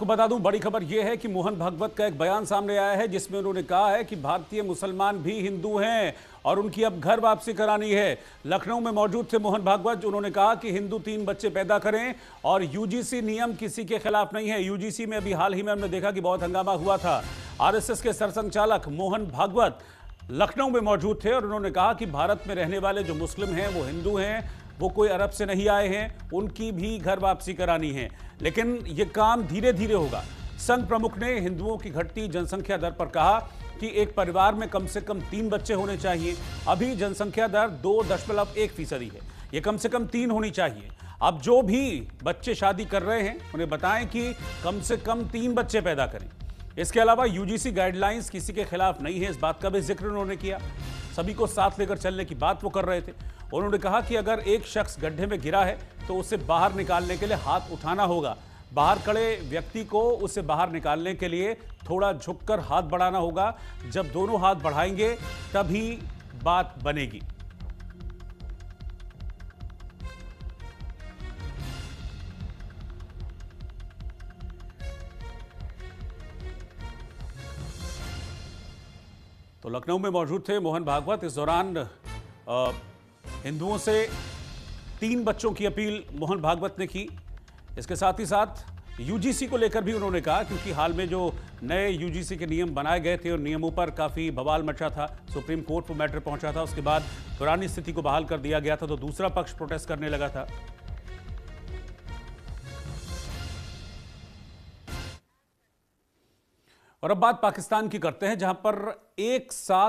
बता दूं, बड़ी खबर यह है कि मोहन भागवत का एक बयान सामने आया है जिसमें उन्होंने कहा है कि भारतीय मुसलमान भी हिंदू हैं और उनकी अब घर वापसी करानी है। लखनऊ में मौजूद थे मोहन भागवत। उन्होंने कहा कि हिंदू 3 बच्चे पैदा करें और यूजीसी नियम किसी के खिलाफ नहीं है। यूजीसी में अभी हाल ही में हमने देखा कि बहुत हंगामा हुआ था। आरएसएस के सरसंघचालक मोहन भागवत लखनऊ में मौजूद थे और उन्होंने कहा कि भारत में रहने वाले जो मुस्लिम हैं वो हिंदू हैं, वो कोई अरब से नहीं आए हैं, उनकी भी घर वापसी करानी है, लेकिन ये काम धीरे धीरे होगा। संघ प्रमुख ने हिंदुओं की घटती जनसंख्या दर पर कहा कि एक परिवार में कम से कम 3 बच्चे होने चाहिए। अभी जनसंख्या दर 2.1% है, ये कम से कम 3 होनी चाहिए। अब जो भी बच्चे शादी कर रहे हैं उन्हें बताएं कि कम से कम 3 बच्चे पैदा करें। इसके अलावा यूजीसी गाइडलाइंस किसी के खिलाफ नहीं है, इस बात का भी जिक्र उन्होंने किया। सभी को साथ लेकर चलने की बात वो कर रहे थे। उन्होंने कहा कि अगर एक शख्स गड्ढे में गिरा है तो उसे बाहर निकालने के लिए हाथ उठाना होगा। बाहर खड़े व्यक्ति को उसे बाहर निकालने के लिए थोड़ा झुककर हाथ बढ़ाना होगा। जब दोनों हाथ बढ़ाएंगे तभी बात बनेगी। तो लखनऊ में मौजूद थे मोहन भागवत। इस दौरान हिंदुओं से 3 बच्चों की अपील मोहन भागवत ने की। इसके साथ ही साथ यूजीसी को लेकर भी उन्होंने कहा, क्योंकि हाल में जो नए यूजीसी के नियम बनाए गए थे और नियमों पर काफ़ी बवाल मचा था, सुप्रीम कोर्ट में मैटर पहुंचा था, उसके बाद पुरानी स्थिति को बहाल कर दिया गया था, तो दूसरा पक्ष प्रोटेस्ट करने लगा था। और अब बात पाकिस्तान की करते हैं, जहां पर एक साथ